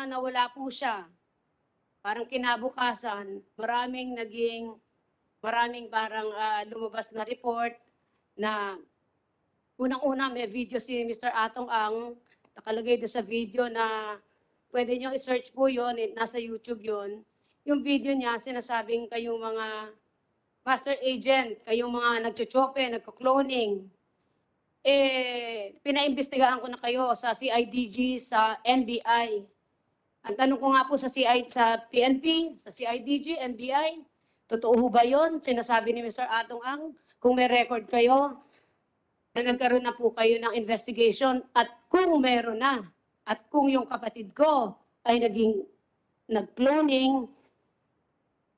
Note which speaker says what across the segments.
Speaker 1: nawala po siya, parang kinabukasan, maraming parang lumabas na report na unang-una may video si Mr. Atong Ang, nakalagay doon sa video na pwede nyo i-search po yun, nasa YouTube yun. Yung video niya, sinasabing kayong mga master agent, kayong mga nagchochope, nagko-cloning. Pinaimbestigahan ko na kayo sa CIDG, sa NBI. Ang tanong ko nga po sa PNP, sa CIDG, NBI, totoo ho ba yun? Sinasabi ni Mr. Atong Ang, kung may record kayo, na nagkaroon na po kayo ng investigation at kung meron na, at kung yung kapatid ko ay nag-cloning,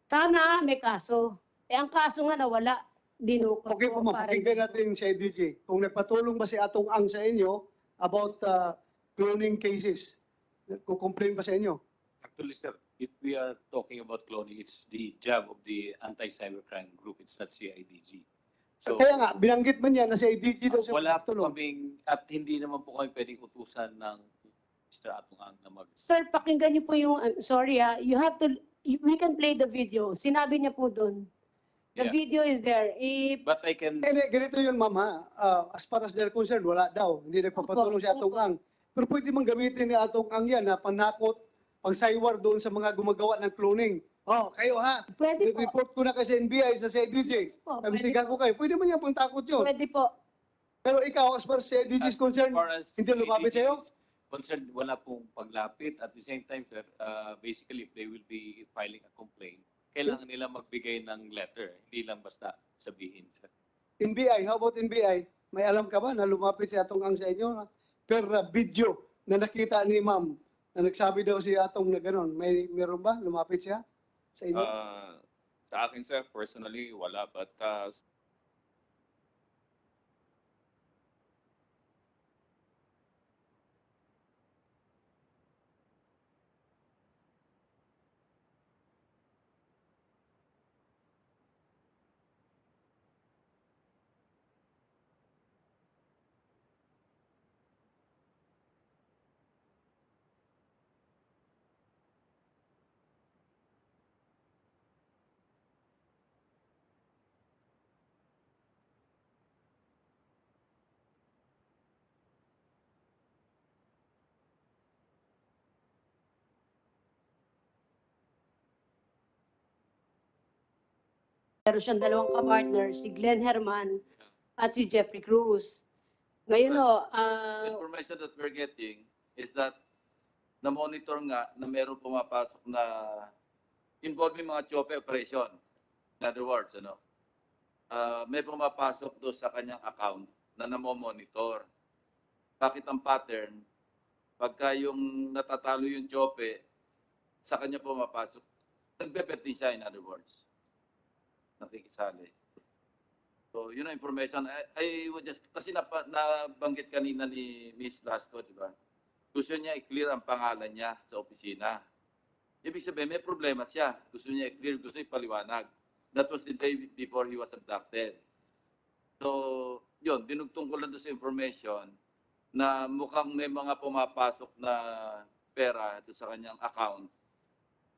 Speaker 1: sana may kaso. Ang kaso nga nawala, dinukot
Speaker 2: Okay po, ma'am. Pakinggan natin si IDG. Kung nagpatulong ba si Atong Ang sa inyo about cloning cases? Kukomplain ba sa inyo?
Speaker 3: Actually, sir, if we are talking about cloning, it's the job of the anti-cybercrime group. It's not CIDG. So,
Speaker 2: Kaya nga, binanggit man niya na si IDG daw sa
Speaker 3: wala po
Speaker 2: tulong.
Speaker 3: kaming, at hindi naman po kami pwedeng utusan ng Mr. Atong Ang na mag...
Speaker 1: Sir, pakinggan niyo po yung, sorry you have to, we can play the video. Sinabi niya po doon. The
Speaker 3: Yeah.
Speaker 1: video is there.
Speaker 3: But I can...
Speaker 2: Ganito yun, ma'am, ha? As far as they're concerned, wala daw. Hindi nagpapatulong si Atong Ang. Pero pwede mang gamitin ni Atong Ang yan na panakot, pagsaywar doon sa mga gumagawa ng cloning. Oh, kayo ha?
Speaker 1: Pwede po.
Speaker 2: Report ko na kay sa NBI, sa CIDG.
Speaker 1: Po,
Speaker 2: Nabisigan ko kayo. Pwede man yan pang takot yun.
Speaker 1: Pwede po.
Speaker 2: Pero ikaw, as far as CIDG is concerned,
Speaker 3: far as
Speaker 2: hindi lumapit
Speaker 3: CIDG
Speaker 2: sa'yo?
Speaker 3: is concerned, wala pong paglapit. At the same time, sir, basically, if they will be filing a complaint, kailangan nila magbigay ng letter. Hindi lang basta sabihin, sir.
Speaker 2: NBI, how about NBI? May alam ka ba na lumapit si Atong Ang sa inyo? Per video na nakita ni ma'am na nagsabi daw si Atong na gano'n. Meron ba? Lumapit siya sa inyo?
Speaker 4: Sa akin, sir, personally, wala. But
Speaker 1: Meron siyang dalawang kapartner, si Glenn Herman at si Jeffrey Cruz. Ngayon
Speaker 5: The information that we're getting is that na-monitor nga na meron pumapasok na involving mga chope operation. In other words, may pumapasok doon sa kanyang account na namo-monitor. Bakit ang pattern? Pagka yung natatalo yung chope, sa kanya pumapasok. Nagbe-bet din siya, in other words. Nakikisali. So, yun ang information. I would just, kasi nabanggit kanina ni Ms. Lasco, di ba? Gusto niya i-clear ang pangalan niya sa opisina. Ibig sabihin, may problema siya. Gusto niya i-clear, gusto niya ipaliwanag. That was the day before he was abducted. So, yun, dinugtong ko lang doon sa information na mukhang may mga pumapasok na pera doon sa kanyang account.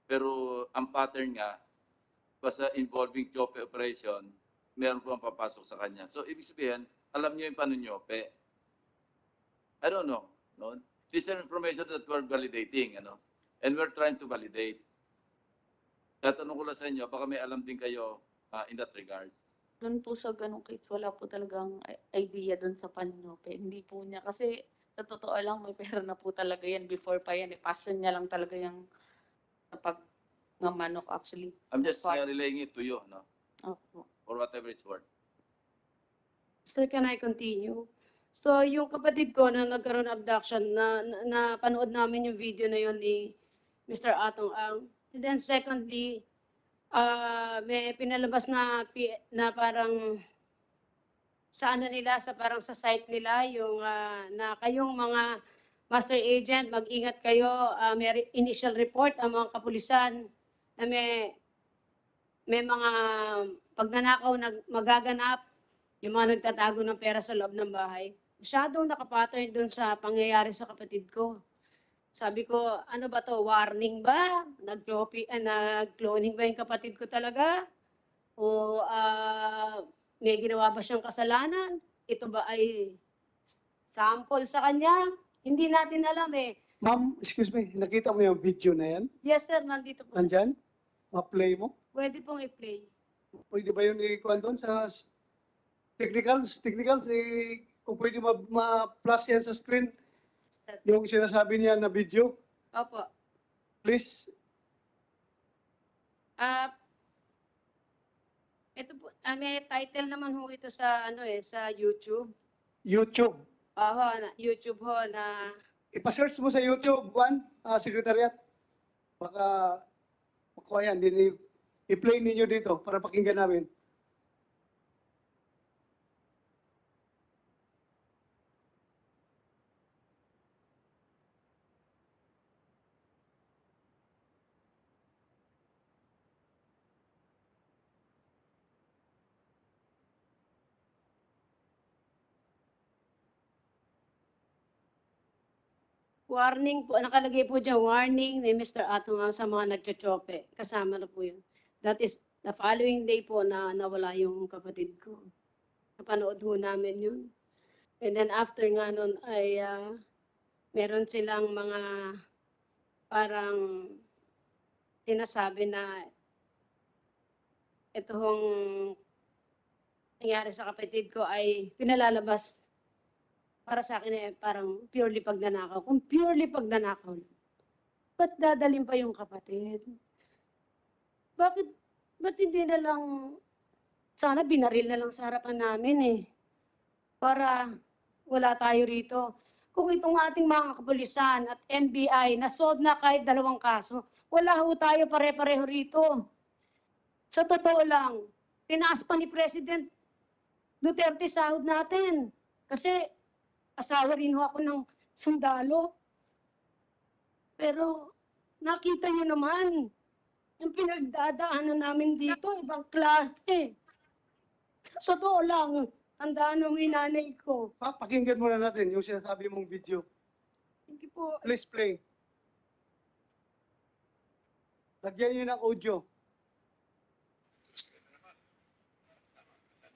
Speaker 5: Pero ang pattern nga, basta involving chope operation, meron po ang papasok sa kanya. So, ibig sabihin, alam niyo yung panunyope. I don't know. No? This is information that we're validating, and we're trying to validate. Tatanong ko lang sa inyo, baka may alam din kayo in that regard.
Speaker 6: Doon po sa ganong case, wala po talagang idea doon sa panyope. Hindi po niya, kasi sa totoo lang, may pera na po talaga yan before pa yan. Passion niya lang talaga yung manok actually.
Speaker 5: I'm just relaying it to you, no?
Speaker 6: Opo.
Speaker 5: For whatever it's worth.
Speaker 1: Sir, can I continue? So, yung kapatid ko na nagkaroon ng abduction, na panood namin yung video na yun ni Mr. Atong Ang. And then secondly, may pinalabas na parang sa nila, parang sa site nila, yung na kayong mga master agent, mag-ingat kayo, may initial report ang mga kapulisan na may mga pagnanakaw magaganap, yung mga nagtatago ng pera sa loob ng bahay. Masyadong nakapattern doon sa pangyayari sa kapatid ko. Sabi ko, ano ba to, warning ba? Nag-cloning ba yung kapatid ko talaga? O may ginawa ba siyang kasalanan? Ito ba ay sample sa kanya? Hindi natin alam eh.
Speaker 2: Ma'am, excuse me, nakita mo yung video na yan?
Speaker 1: Yes sir, nandito po.
Speaker 2: Nandyan? Ma-play mo?
Speaker 1: Pwede pong i-play.
Speaker 2: Pwede ba yun i-kuhan doon sa technicals, kung pwede ma-plus yan sa screen, yung sinasabi niya na video,
Speaker 1: Opo.
Speaker 2: please.
Speaker 1: Ah, ito po, may title naman ho ito sa sa YouTube.
Speaker 2: YouTube.
Speaker 1: YouTube ho na
Speaker 2: Ipa-search mo sa YouTube, Juan, Secretariat. Baka makuha yan. I-play ninyo dito para pakinggan namin.
Speaker 1: warning po, nakalagay po dyan, warning ni Mr. Atong sa mga nagchochope. Kasama na po yun. That is the following day po na nawala yung kapatid ko. Napanood ho namin yun. And then after nga nun ay meron silang mga parang sinasabi na ito hong nangyari sa kapatid ko ay pinalalabas para sa akin eh, parang purely pagnanakaw. Kung purely pagnanakaw, ba't dadalhin pa yung kapatid? Ba't hindi na lang, sana binaril na lang sa harapan namin eh. Para wala tayo rito. Kung itong ating mga kapulisan at NBI na-solve na kahit 2 kaso, wala ho tayo pare-pareho rito. Sa totoo lang, tinaas pa ni President Duterte sahod natin. Kasi asawa rin ho ako ng sundalo. Pero nakita niyo naman, yung pinagdadaanan namin dito, ibang klase. Sa totoo lang, tandaan mo yung nanay ko.
Speaker 2: Pakinggan muna natin yung sinasabi mong video.
Speaker 1: Hindi po,
Speaker 2: Please play. Lagyan nyo ng audio.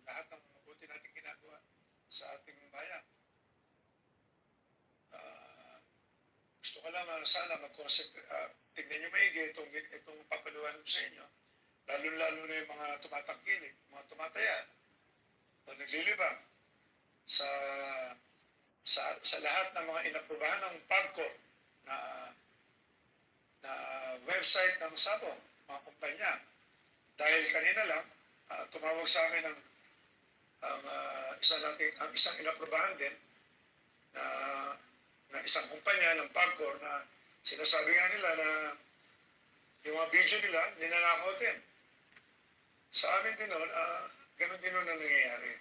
Speaker 7: Lahat ng mabuti natin ginagawa sa ating bayan. Gusto ko lang sana tignan nyo maigi itong papaluan ko sa inyo. Lalo-lalo na yung mga tumatangkilik, mga tumataya, o naglilibang sa lahat ng mga inaprubahan ng PAGCOR na website ng Sabong, mga kumpanya. Dahil kanina lang, tumawag sa akin ang isang inaprubahan din na isang kumpanya ng PAGCOR na sinasabi nga nila na yung mga video nila, ninanakaw din. Sa amin din noon, ganun din noon ang nangyayari.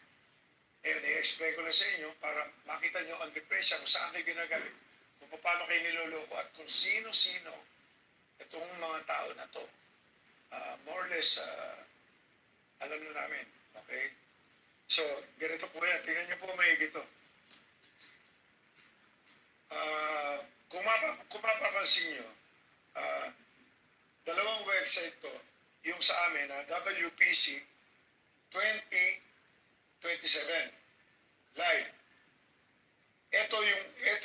Speaker 7: Ngayon, i-explain ko na sa inyo para makita nyo ang depresya kung saan kayo ginagamit, kung paano kayo niloloko at kung sino-sino itong mga tao na to. More or less, alam na namin. Okay? So, ganito po yan. Tingnan nyo po maigi ito. Kung mapapansin nyo, dalawang website to, yung sa amin na WPC 2027 live. Ito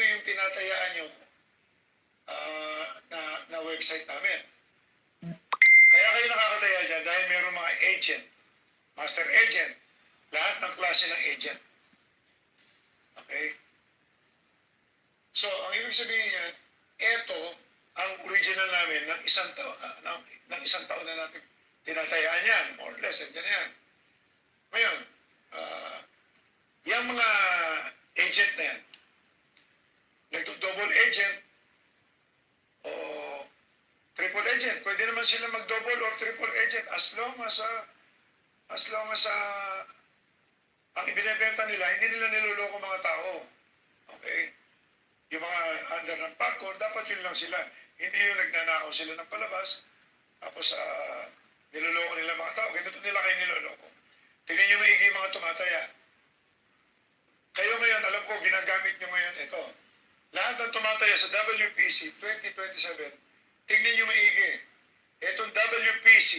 Speaker 7: yung tinatayaan nyo na website namin. Kaya kayo nakakataya dyan dahil mayroong mga agent, master agent, lahat ng klase ng agent. Okay? So, ang ibig sabihin niya, ito ang original namin ng isang taon na natin tinatayaan yan, more or less, yan yan. Ngayon, yung mga agent na yan, nagdo-double agent o triple agent, pwede naman sila mag-double or triple agent as long as ang ibinebenta nila, hindi nila niloloko mga tao. Okay? Yung mga under ng PAGCOR, dapat yun lang sila. Hindi yung nagnanakaw sila ng palabas, tapos niloloko nila mga tao. Ganito nila kayo niloloko. Tingnan nyo maigi yung mga tumataya. Kayo ngayon, alam ko, ginagamit nyo ngayon ito. lahat ng tumataya sa WPC 2027, tingnan nyo maigi. Itong WPC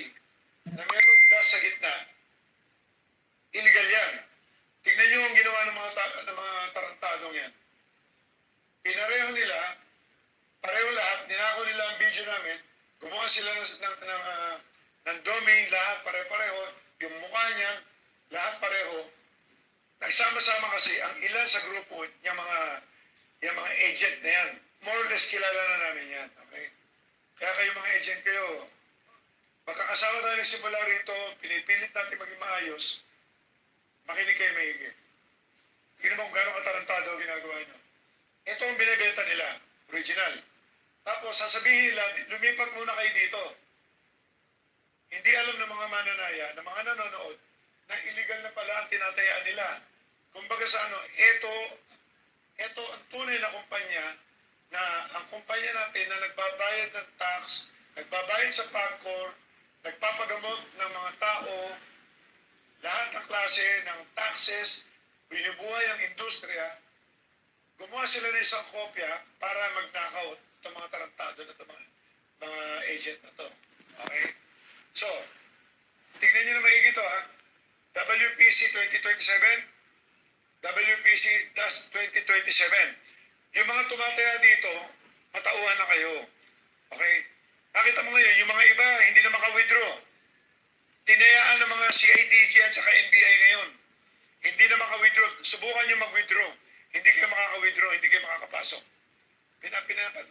Speaker 7: na merong das sa gitna, illegal yan. Tingnan nyo ang ginawa ng mga tarantadong yan. Pinareho nila, pareho lahat, ninako nila ang video namin, gumawa sila ng domain, lahat pare-pareho, yung mukha niya, lahat pareho. Nagsama-sama kasi ang ilan sa grupo, yung mga agent na yan, more or less kilala na namin yan. Okay? Kaya kayo mga agent kayo, magkakasama tayo nagsimula rito, pinipilit natin maging maayos, makinig kayo maigi. Tingnan mo kung gano'ng katarantado ang ginagawa nyo. Ito ang binibenta nila, original. Tapos sasabihin nila, lumipat muna kayo dito. Hindi alam ng mga mananaya, ng mga nanonood, na illegal na pala ang tinatayaan nila. Kumbaga sa ito ang tunay na kumpanya, na ang kumpanya natin na nagbabayad ng tax, nagbabayad sa PAGCOR, nagpapagamot ng mga tao, lahat ng klase ng taxes, binubuhay ang industriya, gumawa sila ng isang kopya para magnakaw itong mga tarantado na itong mga agent na to. Okay? So, tignan nyo na maigi ito ha. WPC 2027, WPC-2027. Yung mga tumataya dito, matauhan na kayo. Okay? Nakita mo ngayon, yung mga iba, hindi na maka-withdraw. Tinayaan ng mga CIDG at saka NBI ngayon. Hindi na maka-withdraw. Subukan nyo mag-withdraw. Hindi kayo makaka-withdraw, hindi kayo makakapasok.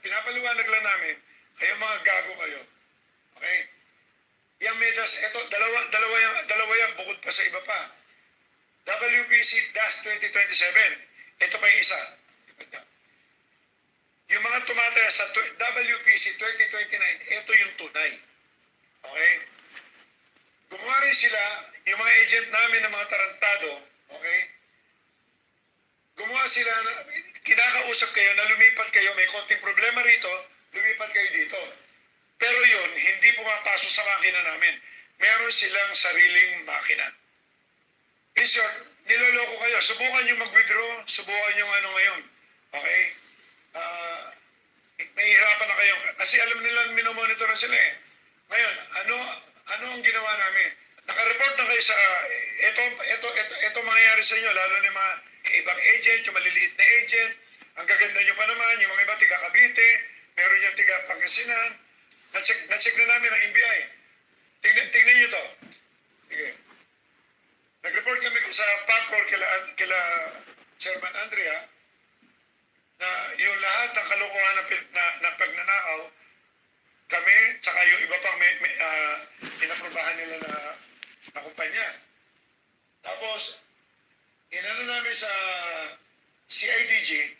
Speaker 7: Pinapaliwanag lang namin, kayo mga gago kayo. Okay? Yung medas, ito, dalawa yan, bukod pa sa iba pa. WPC-2027. Ito pa yung isa. Yung mga tumataya sa WPC 2029, ito yung tunay. Okay? Gumawa rin sila, yung mga agent namin ng mga tarantado, okay? Gumawa sila, kinakausap kayo na lumipat kayo, may konting problema rito, lumipat kayo dito. Pero yun, hindi pumapasok sa makina namin. Meron silang sariling makina. In short, niloloko kayo. Subukan nyo mag-withdraw, subukan nyo ano ngayon. Okay? Nahihirapan na kayo. Kasi alam nila, minomonitor na sila eh. Ngayon, ano ang ginawa namin? Naka-report na kayo sa, ito mangyayari sa inyo, lalo ng mga ibang agent, yung maliliit na agent, ang gaganda nyo pa naman, yung mga iba tiga Cavite, meron yung tiga Pangasinan, na-check na namin ang NBI. Tingnan nyo to. Sige. Nag-report kami sa PAGCOR kila Chairman Andrea, na yung lahat ng kalokohan na pagnanakaw, kami, tsaka yung iba pang inaprobahan nila na kumpanya. Tapos, inano namin sa CIDG,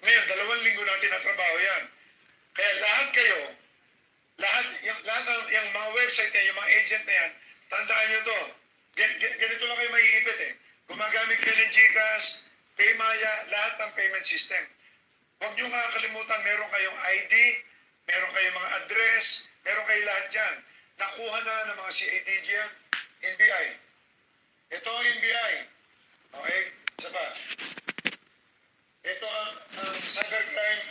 Speaker 7: ngayon, 2 linggo natin na trabaho yan. Kaya lahat kayo, lahat yung mga website na yung mga agent na yan, tandaan nyo to, ganito lang kayo maiipit eh. Gumagamit kayo ng GCash, Paymaya, lahat ng payment system. Huwag nyo makakalimutan, meron kayong ID, meron kayong mga address, meron kayo lahat dyan. Nakuha na ng mga CIDG yan, NBI. Ito ang NBI. Okay? Isa pa. Ito ang cybercrime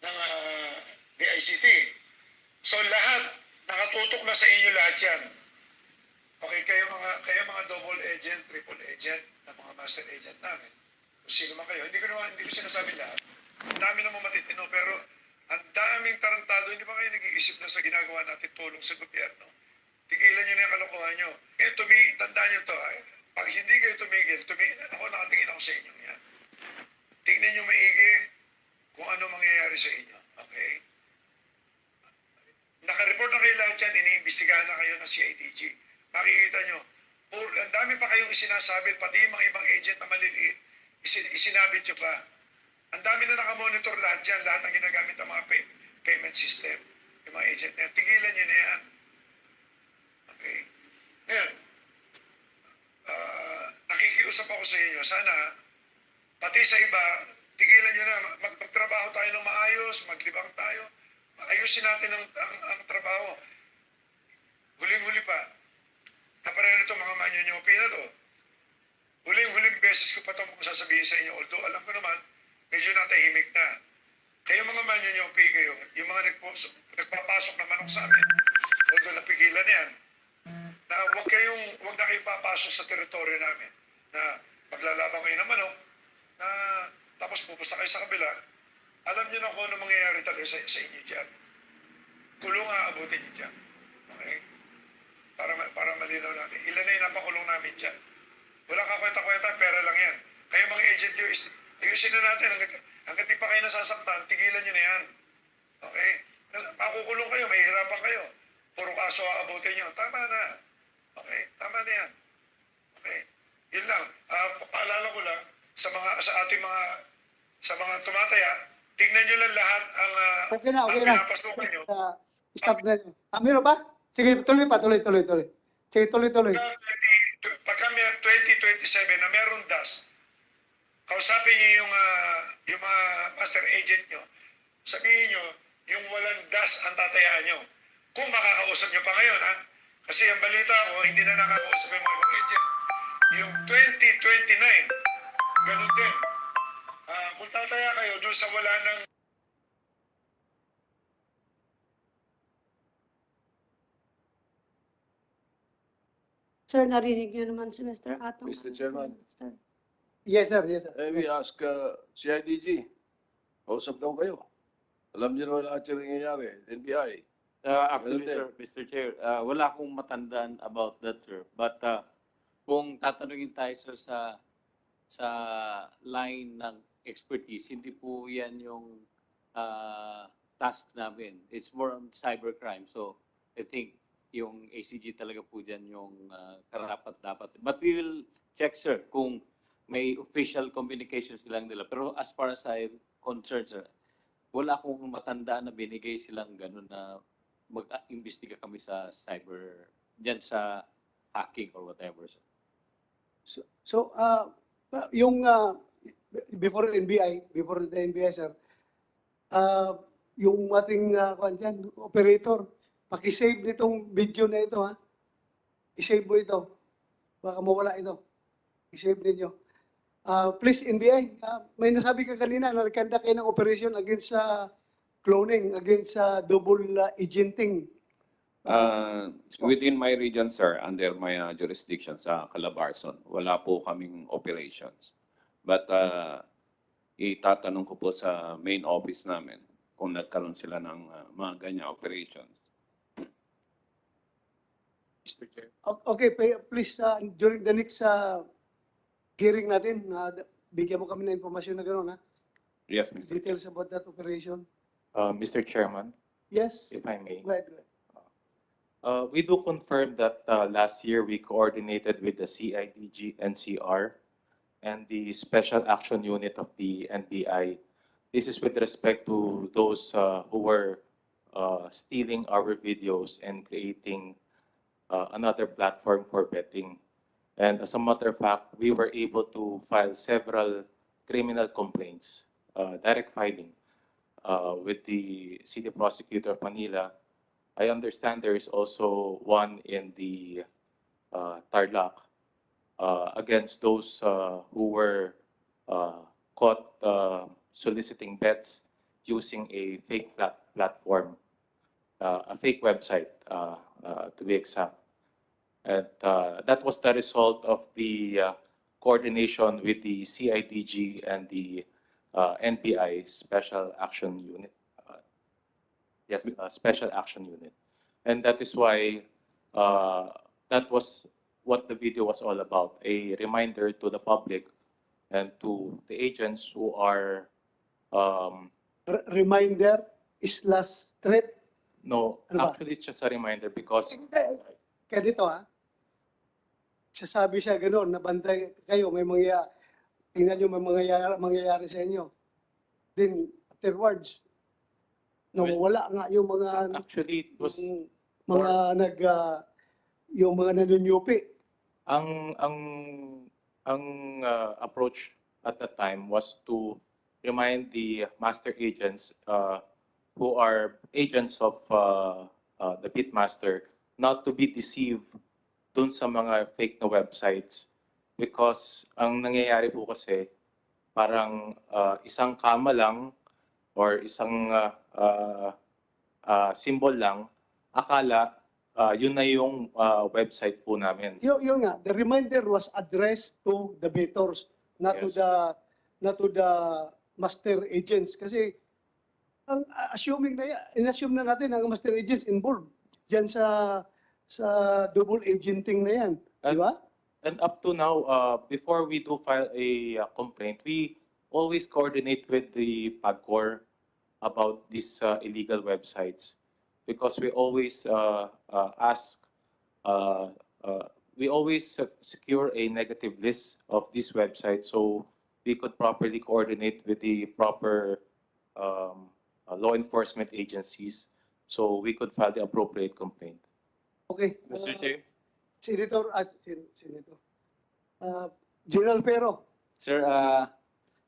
Speaker 7: ng DICT. So lahat, nakatutok na sa inyo lahat yan. Okay, kayo mga double agent, triple agent, na mga master agent namin. Kung sino man kayo, hindi ko sinasabi lahat. Ang dami naman matitino, pero ang daming tarantado, hindi ba kayo nag-iisip na sa ginagawa natin tulong sa gobyerno? Tigilan nyo na yung kalokohan nyo. Tandaan nyo to, pag hindi kayo tumigil, ako nakatingin ako sa inyo yan. Tingnan nyo maigi kung ano mangyayari sa inyo. Okay? Naka-report na kayo lahat yan, iniimbestigahan na kayo ng CIDG. Makikita nyo, ang dami pa kayong isinasabi, pati yung mga ibang agent na maliliit, isinabit nyo pa. Ang dami na nakamonitor lahat yan, lahat ng ginagamit ng mga payment system, yung mga agent na yan. Tigilan nyo na yan. Okay? Ngayon, nakikiusap ako sa inyo, sana, pati sa iba, tigilan nyo na, magtrabaho tayo ng maayos, maglibang tayo, ayusin natin ang trabaho. Huling-huli pa, napareho nito mga manyonyopi na to. Huling-huling beses ko pa itong sasabihin sa inyo, although alam ko naman, medyo natahimik na. Kayo mga manyonyupi kayo, yung mga nagpapasok na manok sa amin, although napigilan yan, na huwag na kayong papasok sa teritoryo namin, na paglalaban kayo ng manok, na tapos pupusta kayo sa kabila, alam niyo na kung ano mangyayari talaga sa inyo dyan. Kulong aabutin niyo dyan. Okay? Para malinaw natin. Ilan na yung napakulong namin dyan. Walang kakwenta-kwenta, pera lang yan. Kayo mga agent nyo, ayusin na natin. Hanggat di pa kayo nasasaktan, tigilan nyo na yan. Okay? Makukulong kayo, mahihirapan kayo. Puro kaso aabutin nyo. Tama na. Okay? Tama na yan. Okay? Yun lang. Paalala ko lang, sa mga tumataya, tignan nyo lang lahat ang
Speaker 2: Okay na.
Speaker 7: pinapasukan nyo.
Speaker 2: Stop na. Meron ba? Sige, tuloy. Sige, tuloy.
Speaker 7: Pagka may 2027 na meron DAS, kausapin niyo yung mga master agent nyo. Sabihin nyo, yung walang DAS ang tatayaan nyo. Kung makakausap nyo pa ngayon, ha? Kasi ang balita ko, hindi na nakakausap yung mga agent. Yung 2029, ganun din. Kung tataya kayo doon sa wala ng
Speaker 1: Sir, narinig niyo naman si Mr. Atong.
Speaker 8: Mr. Chairman.
Speaker 1: Sir.
Speaker 2: Yes, sir.
Speaker 8: We ask CIDG, kausap daw kayo. Alam niyo naman lahat yung nangyayari, NBI.
Speaker 3: Actually,
Speaker 8: Ganun
Speaker 3: Mr. Chair, wala akong matandaan about that, sir. But kung tatanungin tayo, sir, sa line ng expertise, hindi po yan yung task namin. It's more on cybercrime. So, I think yung ACG talaga po dyan yung karapat-dapat. But we will check, sir, kung may official communication silang nila. Pero as far as I'm concerned, sir, wala akong matandaan na binigay silang ganun na mag-imbestiga kami sa cyber, dyan sa hacking or whatever, sir.
Speaker 2: So, yung before the NBI, sir, yung ating operator, paki-save nitong video na ito, ha? I-save mo ito. Baka mawala ito. I-save ninyo. Please, NBI, may nasabi ka kanina na nagkanda kayo ng operation against cloning, against double agenting.
Speaker 4: Within my region, sir, under my jurisdiction sa Calabarzon, wala po kaming operations. But itatanong ko po sa main office namin kung nagkaroon sila ng mga ganyan operations.
Speaker 8: Mr. Chair.
Speaker 2: Okay, please, during the next hearing natin, bigyan mo kami ng informasyon na gano'n, ha?
Speaker 4: Yes, Mr.
Speaker 2: Details about that operation.
Speaker 9: Mr. Chairman,
Speaker 2: Yes?
Speaker 9: if I may.
Speaker 2: Go ahead.
Speaker 9: We do confirm that last year we coordinated with the CIDG NCR and the Special Action Unit of the NBI. This is with respect to those who were stealing our videos and creating another platform for betting. And as a matter of fact, we were able to file several criminal complaints, direct filing, with the City Prosecutor of Manila. I understand there is also one in the Tarlac against those who were caught soliciting bets using a fake platform, a fake website to be exact. And that was the result of the coordination with the CIDG and the NBI Special Action Unit. Yes, Special Action Unit. And that is why that was what the video was all about, a reminder to the public and to the agents who are
Speaker 2: Reminder is last threat.
Speaker 9: no,
Speaker 2: Ano ba?
Speaker 9: actually it's just a reminder because
Speaker 2: Kaya dito, ha? Sasabi siya gano'n, nabantay kayo, may tingnan nyo may mangyayari sa inyo. Then, afterwards, nawawala nga yung mga
Speaker 9: actually it was
Speaker 2: yung mga nanunyupi.
Speaker 9: ang approach at that time was to remind the master agents who are agents of the pitmaster not to be deceived dun sa mga fake na websites because ang nangyayari po kasi parang isang kama lang or isang symbol lang, akala yun na yung website po namin.
Speaker 2: Yun nga, the reminder was addressed to the bettors, not
Speaker 9: Yes.
Speaker 2: to the master agents. Kasi ang assuming na in-assume na natin ang master agents involved diyan sa double agenting na yan, di ba?
Speaker 9: And up to now, before we do file a complaint, we always coordinate with the PAGCOR about these illegal websites because we always we always secure a negative list of these websites so we could properly coordinate with the proper law enforcement agencies so we could file the appropriate complaint.
Speaker 2: Okay.
Speaker 3: Mr. Chair?
Speaker 2: Senator, General Pero,
Speaker 3: Sir,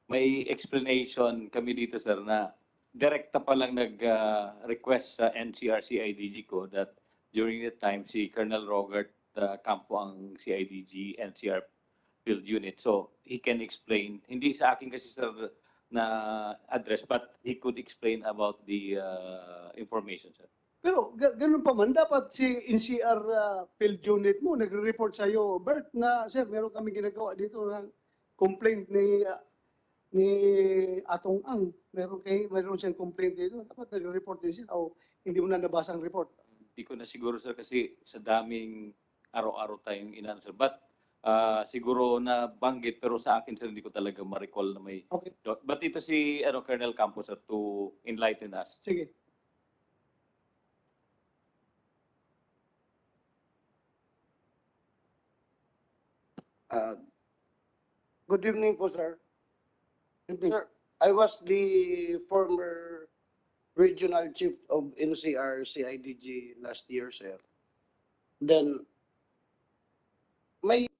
Speaker 3: may explanation kami dito, sir, na direkta pa lang nag-request sa NCR CIDG ko that during the time si Colonel Robert Campo ang CIDG NCR field unit. So he can explain, hindi sa akin kasi, sir, na address, but he could explain about the information, sir.
Speaker 2: pero ganun pa man, dapat si NCR field unit mo nagre-report sa iyo, Bert, na sir, meron kami ginagawa dito ng complaint ni Atong Ang. Meron siyang complaint dito. Dapat nagre-report din siya o hindi mo na nabasa ang report.
Speaker 3: Hindi ko na siguro, sir, kasi sa daming araw-araw tayong inanswer. But siguro na banggit, pero sa akin, sir, hindi ko talaga ma-recall na may.
Speaker 2: Okay,
Speaker 3: But ito si Colonel Campos, sir, to enlighten us.
Speaker 2: sige.
Speaker 10: Good evening po, sir.
Speaker 2: Good evening.
Speaker 10: Sir, I was the former regional chief of NCR CIDG last year, sir. Then, may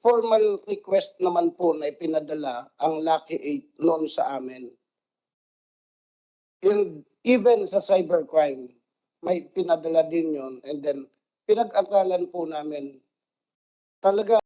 Speaker 10: formal request naman po na ipinadala ang Lucky 8 noon sa amin. And even sa cybercrime, may pinadala din yun. And then, pinag-aralan po namin talaga